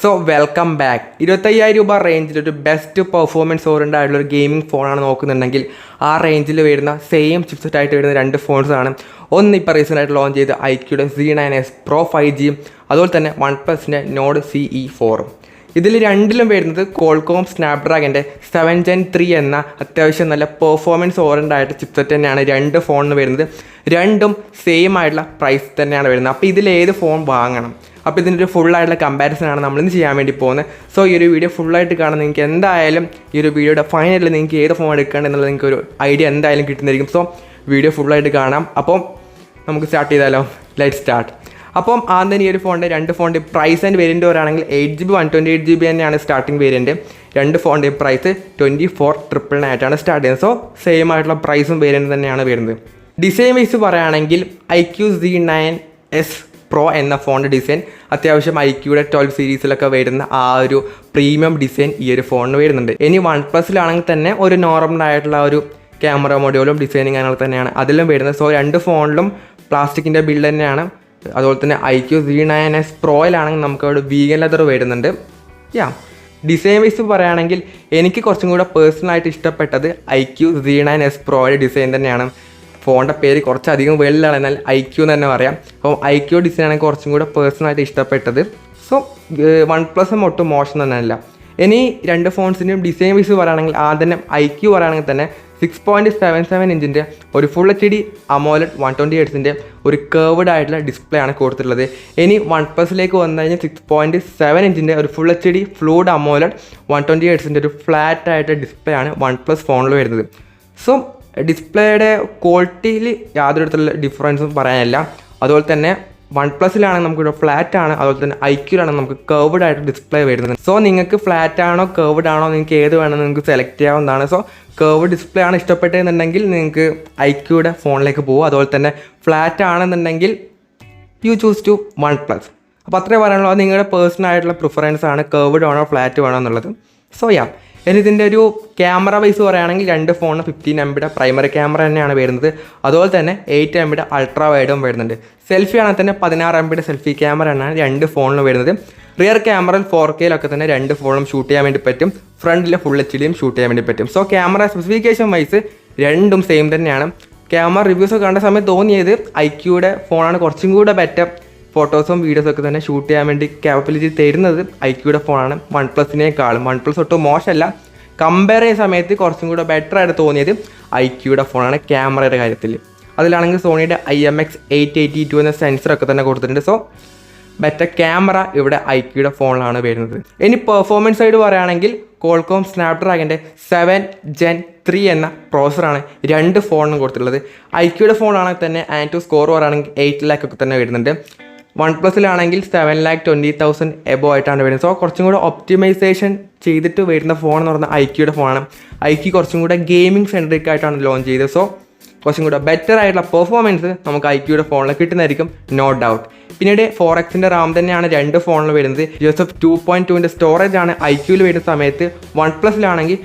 So welcome back. 25,000 രൂപ റേഞ്ചിൽ ഒരു ബെസ്റ്റ് പെർഫോമൻസ് ഓറിയൻറ്റഡ് ആയിട്ടുള്ള ഒരു ഗെയിമിംഗ് ഫോണാണ് നോക്കുന്നുണ്ടെങ്കിൽ ആ റേഞ്ചിൽ വരുന്ന സെയിം ചിപ്സെറ്റ് ആയിട്ട് വരുന്ന രണ്ട് ഫോൺസാണ്. ഒന്ന് ഇപ്പോൾ റീസെൻ്റ് ആയിട്ട് ലോഞ്ച് ചെയ്ത ഐക്യൂയുടെ Z9S Pro 5G, അതുപോലെ തന്നെ OnePlusൻ്റെ Nord CE4. ഇതിൽ രണ്ടിലും വരുന്നത് Qualcomm Snapdragonൻ്റെ 7 Gen 3 എന്ന അത്യാവശ്യം നല്ല പെർഫോമൻസ് ഓറിയൻറ്റഡ് ആയിട്ട് ചിപ്സെറ്റ് തന്നെയാണ് രണ്ട് ഫോണിന് വരുന്നത്. രണ്ടും സെയിം ആയിട്ടുള്ള പ്രൈസ് തന്നെയാണ് വരുന്നത്. അപ്പോൾ ഇതിൽ ഏത് ഫോൺ വാങ്ങണം? അപ്പോൾ ഇതിൻ്റെ ഒരു ഫുള്ളായിട്ടുള്ള കമ്പാരിസനാണ് നമ്മളിന്ന് ചെയ്യാൻ വേണ്ടി പോകുന്നത്. സോ ഈ ഒരു വീഡിയോ ഫുള്ളായിട്ട് കാണാൻ നിങ്ങൾക്ക് എന്തായാലും ഈ ഒരു വീഡിയോയുടെ ഫൈനലിൽ നിങ്ങൾക്ക് ഏത് ഫോൺ എടുക്കേണ്ടത് എന്നുള്ളത് നിങ്ങൾക്ക് ഒരു ഐഡിയ എന്തായാലും കിട്ടുന്നതായിരിക്കും. സോ വീഡിയോ ഫുള്ളായിട്ട് കാണാം. അപ്പം നമുക്ക് സ്റ്റാർട്ട് ചെയ്താലോ? Let start. അപ്പം ആദ്യം ഈ ഒരു ഫോണിൻ്റെ രണ്ട് ഫോണിൻ്റെ പ്രൈസ് ആൻഡ് വേരിയൻ്റ് പറയുകയാണെങ്കിൽ 8GB 128GB തന്നെയാണ് സ്റ്റാർട്ടിംഗ് വേരിയൻറ്റ്. രണ്ട് ഫോണിൻ്റെ പ്രൈസ് 24,999 സ്റ്റാർട്ട് ചെയ്യുന്നത്. സോ സെയിം ആയിട്ടുള്ള പ്രൈസും വേരിയൻറ്റ് തന്നെയാണ് വരുന്നത്. ഡിസൈൻ വൈസ് പറയുകയാണെങ്കിൽ iQOO Z9S Pro എന്ന ഫോണിൻ്റെ ഡിസൈൻ അത്യാവശ്യം ഐക്യൂയുടെ 12 സീരീസിലൊക്കെ വരുന്ന ആ ഒരു പ്രീമിയം ഡിസൈൻ ഈ ഒരു ഫോണിന് വരുന്നുണ്ട്. ഇനി OnePlusലാണെങ്കിൽ തന്നെ ഒരു നോർമൽ ആയിട്ടുള്ള ഒരു ക്യാമറ മൊഡ്യൂളും ഡിസൈനിങ് കാര്യങ്ങൾ തന്നെയാണ് അതിലും വരുന്നത്. സോ രണ്ട് ഫോണിലും പ്ലാസ്റ്റിക്കിൻ്റെ ബിൽഡ് തന്നെയാണ്. അതുപോലെ തന്നെ iQOO Z9S Proയിലാണെങ്കിൽ നമുക്ക് അവിടെ വീഗൻ ലെതർ വരുന്നുണ്ട്. ഡിസൈൻ വൈസ് പറയുകയാണെങ്കിൽ എനിക്ക് കുറച്ചും കൂടെ പേഴ്സണലായിട്ട് ഇഷ്ടപ്പെട്ടത് iQOO Z9S Proയുടെ ഡിസൈൻ തന്നെയാണ്. ഫോണിൻ്റെ പേര് കുറച്ചധികം വെള്ളിലാണ്, എന്നാൽ iQOO എന്ന് തന്നെ പറയാം. അപ്പോൾ iQOO ഡിസൈനാണ് കുറച്ചും കൂടെ പേഴ്സണലായിട്ട് ഇഷ്ടപ്പെട്ടത്. സോ OnePlus ഒട്ടും മോശം തന്നെയല്ല. ഇനി രണ്ട് ഫോൺസിൻ്റെയും ഡിസൈൻ വൈസ് പറയുകയാണെങ്കിൽ ആദ്യം iQOO പറയുകയാണെങ്കിൽ തന്നെ 6.77 ഇഞ്ചിൻ്റെ ഒരു ഫുൾ HD AMOLED 120Hz ഒരു കേർവ്ഡ് ആയിട്ടുള്ള ഡിസ്പ്ലേ ആണ് കൊടുത്തിട്ടുള്ളത്. ഇനി OnePlusലേക്ക് വന്നു കഴിഞ്ഞാൽ 6.7 ഇഞ്ചിൻ്റെ ഒരു full HD fluid AMOLED 120Hz ഒരു ഫ്ലാറ്റ് ആയിട്ട് ഡിസ്പ്ലേ ആണ് OnePlus ഫോണിൽ വരുന്നത്. സോ ഡിസ്പ്ലേയുടെ ക്വാളിറ്റിയിൽ യാതൊരു തരത്തിലുള്ള ഡിഫറൻസും പറയാനില്ല. അതുപോലെ തന്നെ OnePlusലാണെങ്കിൽ നമുക്കിവിടെ ഫ്ലാറ്റ് ആണ്, അതുപോലെ തന്നെ iQOOലാണെങ്കിൽ നമുക്ക് കേർവ്ഡ് ആയിട്ട് ഡിസ്പ്ലേ വരുന്നത്. സോ നിങ്ങൾക്ക് ഫ്ലാറ്റ് ആണോ കേർവ്ഡ് ആണോ നിങ്ങൾക്ക് ഏത് വേണമെന്ന് നിങ്ങൾക്ക് സെലക്ട് ചെയ്യാവുന്നതാണ്. സോ കേർവ്ഡ് ഡിസ്പ്ലേ ആണ് ഇഷ്ടപ്പെട്ടതെന്നുണ്ടെങ്കിൽ നിങ്ങൾക്ക് iQOOയുടെ ഫോണിലേക്ക് പോകും. അതുപോലെ തന്നെ ഫ്ലാറ്റ് ആണെന്നുണ്ടെങ്കിൽ യു ചൂസ് ടു OnePlus. അപ്പോൾ അത്രേ പറയാനുള്ളൂ. അത് നിങ്ങളുടെ പേഴ്സണൽ ആയിട്ടുള്ള പ്രിഫറൻസ് ആണ്, കേർവ്ഡ് വേണോ ഫ്ലാറ്റ് വേണോ എന്നുള്ളത്. സോ ഇനി ഇതിൻ്റെ ഒരു ക്യാമറ വൈസ് പറയുകയാണെങ്കിൽ രണ്ട് ഫോണിന് 15 MB പ്രൈമറി ക്യാമറ തന്നെയാണ് വരുന്നത്. അതുപോലെ തന്നെ 8 MB അൾട്രാ വൈഡും വരുന്നുണ്ട്. സെൽഫി ആണെങ്കിൽ തന്നെ 16 MB സെൽഫി ക്യാമറ തന്നെയാണ് രണ്ട് ഫോണിലും വരുന്നത്. റിയർ ക്യാമറയിൽ 4Kയിലൊക്കെ തന്നെ രണ്ട് ഫോണും ഷൂട്ട് ചെയ്യാൻ വേണ്ടി പറ്റും. ഫ്രണ്ടിൽ ഫുൾ HDയും ഷൂട്ട് ചെയ്യാൻ വേണ്ടി പറ്റും. സോ ക്യാമറ സ്പെസിഫിക്കേഷൻ വൈസ് രണ്ടും സെയിം തന്നെയാണ്. ക്യാമറ റിവ്യൂസ് കണ്ട സമയത്ത് തോന്നിയത് iQOOയുടെ ഫോണാണ് കുറച്ചും കൂടെ ബെറ്റർ. ഫോട്ടോസും വീഡിയോസും ഒക്കെ തന്നെ ഷൂട്ട് ചെയ്യാൻ വേണ്ടി ക്യാപ്പബിലിറ്റി തരുന്നത് iQOOയുടെ ഫോണാണ് OnePlusനേക്കാളും. OnePlus ഒട്ടും മോശമല്ല. കമ്പയർ ചെയ്യുന്ന സമയത്ത് കുറച്ചും കൂടെ ബെറ്റർ ആയിട്ട് തോന്നിയത് iQOOയുടെ ഫോണാണ് ക്യാമറയുടെ കാര്യത്തിൽ. അതിലാണെങ്കിൽ സോണിയുടെ IMX882 എന്ന സെൻസറൊക്കെ തന്നെ കൊടുത്തിട്ടുണ്ട്. സോ ബെറ്റർ ക്യാമറ ഇവിടെ iQOOയുടെ ഫോണിലാണ് വരുന്നത്. ഇനി പെർഫോമൻസ് സൈഡ് പറയുകയാണെങ്കിൽ Qualcomm Snapdragonൻ്റെ 7 Gen 3 എന്ന പ്രോസറാണ് രണ്ട് ഫോണിനും കൊടുത്തിട്ടുള്ളത്. iQOOയുടെ ഫോണാണെങ്കിൽ തന്നെ ആൻറ്റു സ്കോർ പറയുകയാണെങ്കിൽ 8 lakh ഒക്കെ തന്നെ വരുന്നുണ്ട്. OnePlusലാണെങ്കിൽ 7,20,000 എബോ ആയിട്ടാണ് വരുന്നത്. സോ കുറച്ചും കൂടെ ഒപ്റ്റിമൈസേഷൻ ചെയ്തിട്ട് വരുന്ന ഫോൺ എന്ന് പറഞ്ഞാൽ iQOOയുടെ ഫോണാണ്. iQOO കുറച്ചും കൂടെ ഗെയിമിംഗ് സെൻട്രിക് ആയിട്ടാണ് ലോഞ്ച് ചെയ്തത്. സോ കുറച്ചും കൂടെ ബെറ്റർ ആയിട്ടുള്ള പെർഫോമൻസ് നമുക്ക് iQOOയുടെ ഫോണിൽ കിട്ടുന്നതായിരിക്കും, നോ ഡൗട്ട്. പിന്നീട് 4Xൻ്റെ റാം തന്നെയാണ് രണ്ട് ഫോണിൽ വരുന്നത്. USF 2.2ൻ്റെ സ്റ്റോറേജ് ആണ് iQOOയിൽ വരുന്ന സമയത്ത് OnePlusലാണെങ്കിൽ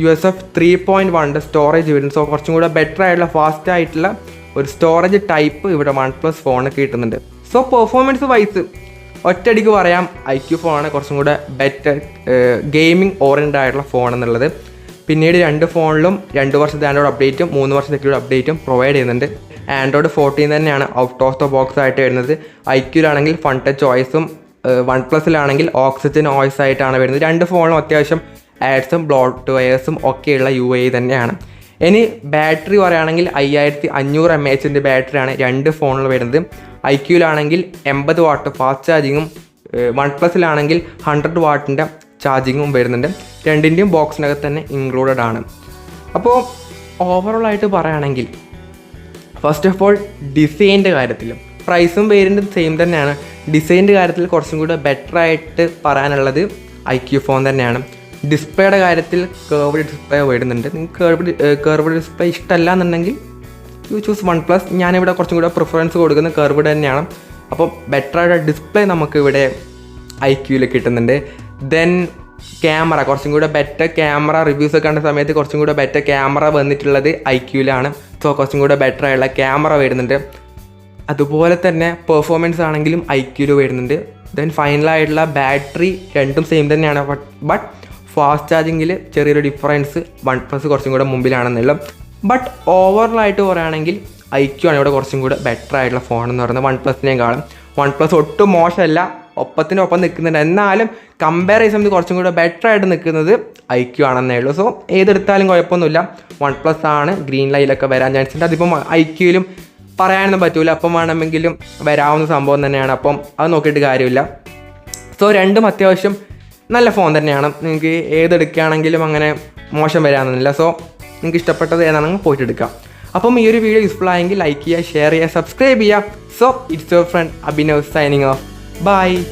USF 3.1ൻ്റെ സ്റ്റോറേജ് വരുന്നത്. സോ കുറച്ചും കൂടെ ബെറ്റർ ആയിട്ടുള്ള ഫാസ്റ്റ് ആയിട്ടുള്ള ഒരു സ്റ്റോറേജ് ടൈപ്പ് ഇവിടെ OnePlus ഫോണിൽ കിട്ടുന്നുണ്ട്. സോ പെർഫോമൻസ് വൈസ് ഒറ്റയടിക്ക് പറയാം iQOO ഫോണാണ് കുറച്ചും കൂടെ ബെറ്റർ ഗെയിമിംഗ് ഓറിയൻറ്റഡ് ആയിട്ടുള്ള ഫോൺ എന്നുള്ളത്. പിന്നീട് രണ്ട് ഫോണിലും 2 വർഷത്തെ ആൻഡ്രോയിഡ് അപ്ഡേറ്റും 3 വർഷത്തെ സെക്യൂരിറ്റി അപ്ഡേറ്റും പ്രൊവൈഡ് ചെയ്യുന്നുണ്ട്. ആൻഡ്രോയിഡ് 14 തന്നെയാണ് ഔട്ട് ഓഫ് ദ ബോക്സ് ആയിട്ട് വരുന്നത്. iQOOലാണെങ്കിൽ ഫൺ ടച്ച് OSഉം OnePlusലാണെങ്കിൽ ഓക്സിജൻ OS ആയിട്ടാണ് വരുന്നത്. രണ്ട് ഫോണിലും അത്യാവശ്യം ആഡ്സും ബ്ലോട്ട് വയേഴ്സും ഒക്കെയുള്ള UAE തന്നെയാണ്. ഇനി ബാറ്ററി പറയുകയാണെങ്കിൽ 5500 mAhൻ്റെ ബാറ്ററിയാണ് രണ്ട് ഫോണിൽ വരുന്നത്. iQOOലാണെങ്കിൽ 80 വാട്ട് ഫാസ്റ്റ് ചാർജിങ്ങും OnePlusലാണെങ്കിൽ 100 വാട്ടിൻ്റെ ചാർജിങ്ങും വരുന്നുണ്ട്. രണ്ടിൻ്റെയും ബോക്സിനകത്ത് തന്നെ ഇൻക്ലൂഡഡ് ആണ്. അപ്പോൾ ഓവറോൾ ആയിട്ട് പറയുകയാണെങ്കിൽ ഫസ്റ്റ് ഓഫ് ഓൾ ഡിസൈൻ്റെ കാര്യത്തിലും പ്രൈസും വേരിയൻറ്റും സെയിം തന്നെയാണ്. ഡിസൈൻ്റെ കാര്യത്തിൽ കുറച്ചും കൂടെ ബെറ്റർ ആയിട്ട് പറയാനുള്ളത് iQOO ഫോൺ തന്നെയാണ്. ഡിസ്പ്ലേയുടെ കാര്യത്തിൽ കേർവ്ഡ് ഡിസ്പ്ലേ വരുന്നുണ്ട്. നിങ്ങൾക്ക് കേർവ്ഡ് ഡിസ്പ്ലേ ഇഷ്ടമല്ല എന്നുണ്ടെങ്കിൽ യു ചൂസ് OnePlus. ഞാനിവിടെ കുറച്ചും കൂടെ പ്രിഫറൻസ് കൊടുക്കുന്നത് കേർവ്ഡ് തന്നെയാണ്. അപ്പോൾ ബെറ്റർ ആയിട്ട് ഡിസ്പ്ലേ നമുക്ക് ഇവിടെ iQOOയിൽ കിട്ടുന്നുണ്ട്. ദെൻ ക്യാമറ കുറച്ചും കൂടെ ബെറ്റർ ക്യാമറ റിവ്യൂസ് ഒക്കെ കണ്ട സമയത്ത് കുറച്ചും കൂടെ ബെറ്റർ ക്യാമറ വന്നിട്ടുള്ളത് iQOOയിലാണ്. സോ കുറച്ചും കൂടെ ബെറ്റർ ആയിട്ടുള്ള ക്യാമറ വരുന്നുണ്ട്. അതുപോലെ തന്നെ പെർഫോമൻസ് ആണെങ്കിലും iQOOയിൽ വരുന്നുണ്ട്. ദെൻ ഫൈനലായിട്ടുള്ള ബാറ്ററി രണ്ടും സെയിം തന്നെയാണ്. ബട്ട് ഫാസ്റ്റ് ചാർജിങ്ങിൽ ചെറിയൊരു ഡിഫറൻസ് OnePlus കുറച്ചും കൂടെ മുമ്പിലാണെന്നുള്ളൂ. ബട്ട് ഓവറോളായിട്ട് പറയുകയാണെങ്കിൽ IQ ആണ് ഇവിടെ കുറച്ചും കൂടെ ബെറ്റർ ആയിട്ടുള്ള ഫോൺ എന്ന് പറയുന്നത് OnePlusനേക്കാളും. OnePlus ഒട്ടും മോശമല്ല, ഒപ്പത്തിനൊപ്പം നിൽക്കുന്നുണ്ട്. എന്നാലും കമ്പയർ ചെയ്യുന്ന സമയത്ത് കുറച്ചും കൂടെ ബെറ്റർ ആയിട്ട് നിൽക്കുന്നത് IQ ആണെന്നേ ഉള്ളൂ. സോ ഏതെടുത്താലും കുഴപ്പമൊന്നുമില്ല. OnePlus ആണ് ഗ്രീൻ ലൈനിലൊക്കെ വരാൻ ചാൻസ് ഉണ്ട്. അതിപ്പം IQയിലും പറയാനൊന്നും പറ്റൂല, അപ്പം വേണമെങ്കിലും വരാവുന്ന സംഭവം തന്നെയാണ്. അപ്പം അത് നോക്കിയിട്ട് കാര്യമില്ല. സോ രണ്ടും അത്യാവശ്യം നല്ല ഫോൺ തന്നെയാണ്. നിങ്ങൾക്ക് ഏതെടുക്കുകയാണെങ്കിലും അങ്ങനെ മോശം വരാമെന്നില്ല. സോ നിങ്ങൾക്ക് ഇഷ്ടപ്പെട്ടത് ഏതാണെങ്കിൽ പോയിട്ട് എടുക്കാം. അപ്പം ഈ ഒരു വീഡിയോ യൂസ്ഫുൾ ആയെങ്കിൽ ലൈക്ക് ചെയ്യുക, ഷെയർ ചെയ്യുക, സബ്സ്ക്രൈബ് ചെയ്യുക. So it's your friend Abhinav signing off. By.